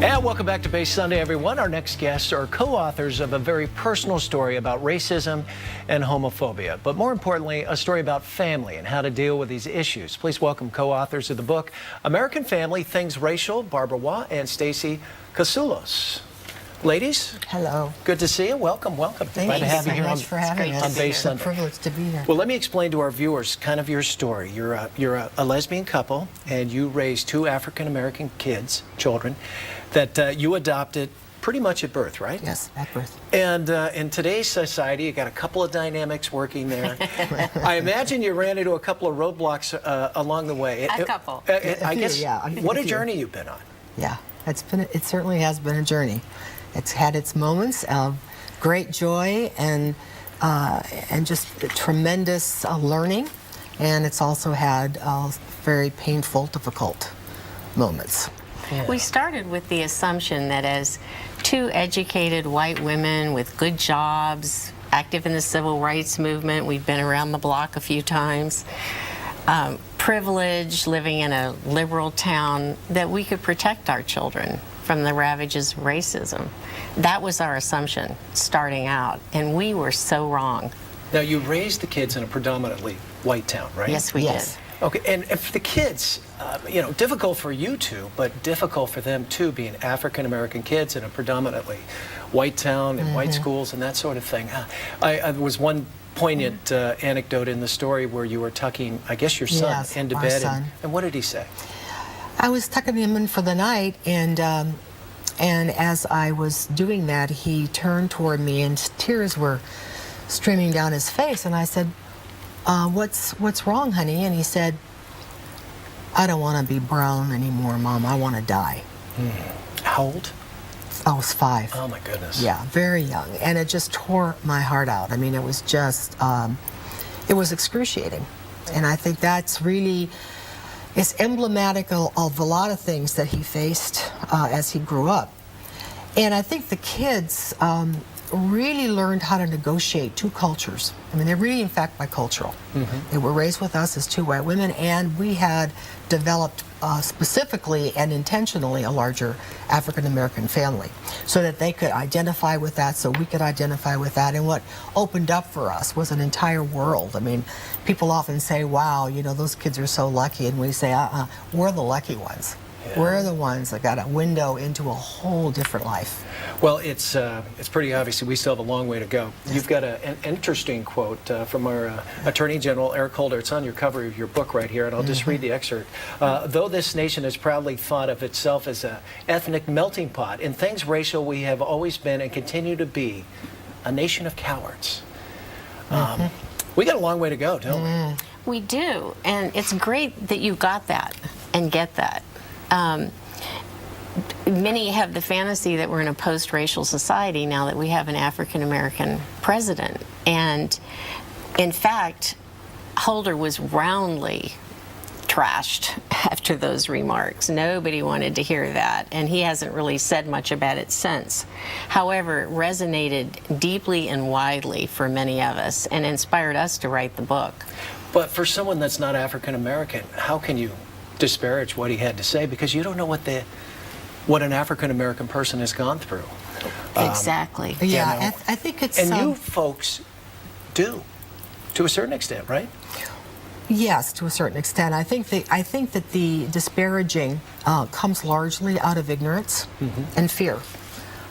And welcome back to Base Sunday, everyone. Our next guests are co-authors of a very personal story about racism and homophobia, but more importantly, a story about family and how to deal with these issues. Please welcome co-authors of the book, American Family, Things Racial, Barbara Waugh and Stacy Kasulos. Ladies. Hello. Good to see you. Welcome, welcome. Glad to have you here on Base Sunday. It's a privilege to be here. Well, let me explain to our viewers kind of your story. You're a lesbian couple, and you raised two African-American children, that you adopted pretty much at birth, right? Yes, at birth. And in today's society, you got a couple of dynamics working there. I imagine you ran into a couple of roadblocks along the way. A couple. I guess, yeah. What a journey you've been on. Yeah, it certainly has been a journey. It's had its moments of great joy and just tremendous learning, and it's also had very painful, difficult moments. Yeah. We started with the assumption that as two educated white women with good jobs, active in the civil rights movement, we've been around the block a few times, privileged, living in a liberal town, that we could protect our children from the ravages of racism. That was our assumption starting out, and we were so wrong. Now, you raised the kids in a predominantly white town, right? Yes, we did. Okay, and for the kids, you know, difficult for you two, but difficult for them too, being African-American kids in a predominantly white town and white schools and that sort of thing. There was one poignant anecdote in the story where you were tucking, I guess, your son into bed. And what did he say? I was tucking him in for the night, and as I was doing that, he turned toward me, and tears were streaming down his face, and I said, what's wrong, honey? And he said, I don't want to be brown anymore, Mom. I want to die. How old? I was 5. Oh, my goodness. Yeah, very young. And it just tore my heart out. I mean, it was just, it was excruciating. And I think that's really, it's emblematic of a lot of things that he faced as he grew up. And I think the kids really learned how to negotiate two cultures. I mean, they're really, in fact, bicultural. They were raised with us as two white women, and we had developed specifically and intentionally a larger African-American family so that they could identify with that, so we could identify with that. And what opened up for us was an entire world. I mean, people often say, wow, you know, those kids are so lucky, and we say, we're the lucky ones. Yeah. We're the ones that got a window into a whole different life. Well, it's pretty obvious we still have a long way to go. Yes. You've got an interesting quote from our Attorney General, Eric Holder. It's on your cover of your book right here, and I'll just read the excerpt. Though this nation has proudly thought of itself as an ethnic melting pot, in things racial, we have always been and continue to be a nation of cowards. We got a long way to go, don't we? We do, and it's great that you got that and get that. Many have the fantasy that we're in a post-racial society now that we have an African-American president. And in fact, Holder was roundly trashed after those remarks. Nobody wanted to hear that, and he hasn't really said much about it since. However, it resonated deeply and widely for many of us and inspired us to write the book. But for someone that's not African-American, how can you disparage what he had to say, because you don't know what an African-American person has gone through. Exactly. Yeah, you know, I think it's... And you folks do, to a certain extent, right? Yes, to a certain extent. I think that the disparaging comes largely out of ignorance and fear.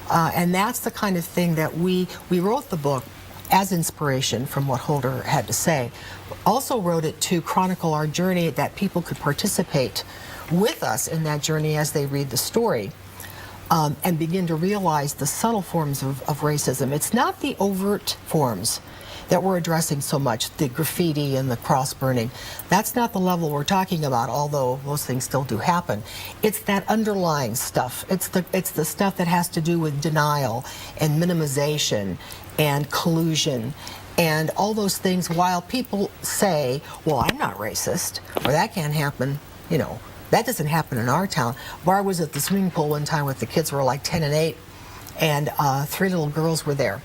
And that's the kind of thing that we wrote the book as inspiration from what Holder had to say. Also wrote it to chronicle our journey, that people could participate with us in that journey as they read the story and begin to realize the subtle forms of racism. It's not the overt forms that we're addressing so much, the graffiti and the cross burning. That's not the level we're talking about, although those things still do happen. It's that underlying stuff. It's the stuff that has to do with denial and minimization and collusion and all those things. While people say, well, I'm not racist, or that can't happen, you know, that doesn't happen in our town. Bar was at the swimming pool one time with the kids who were like 10 and 8, and 3 little girls were there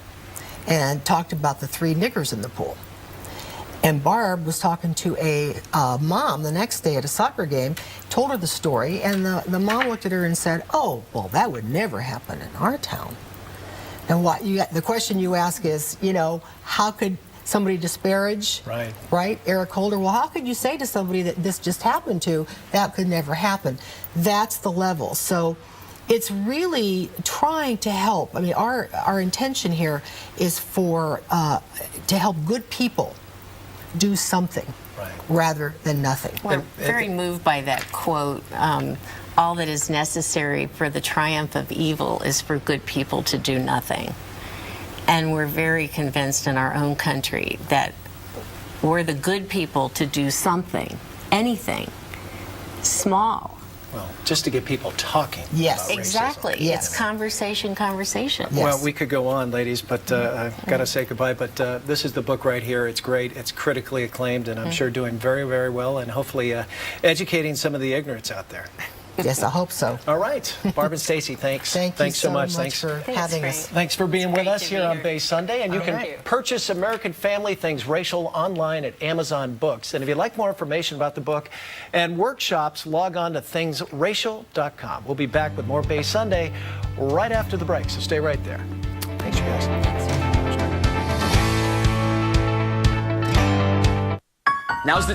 and talked about the 3 niggers in the pool. And Barb was talking to a mom the next day at a soccer game, told her the story, and the mom looked at her and said, "Oh, well, that would never happen in our town." And the question you ask is, how could somebody disparage, right? Eric Holder. Well, how could you say to somebody that this just happened to, that could never happen? That's the level. So it's really trying to help. I mean, our intention here is to help good people do something rather than nothing. We're very moved by that quote. All that is necessary for the triumph of evil is for good people to do nothing. And we're very convinced in our own country that we're the good people to do something, anything, small. Well, just to get people talking. Yes. About Exactly. racism. Yes. It's conversation. Yes. Well, we could go on, ladies, but I've got to say goodbye. But this is the book right here. It's great. It's critically acclaimed, and I'm sure doing very, very well, and hopefully educating some of the ignorance out there. Yes, I hope so. All right. Barb and Stacy, thanks. Thanks so much. for having us. Thanks for being with us here on Bay Sunday. And you can you. purchase American Family Things Racial online at Amazon Books. And if you'd like more information about the book and workshops, log on to thingsracial.com. We'll be back with more Bay Sunday right after the break, so stay right there. Thanks, you guys. Now's the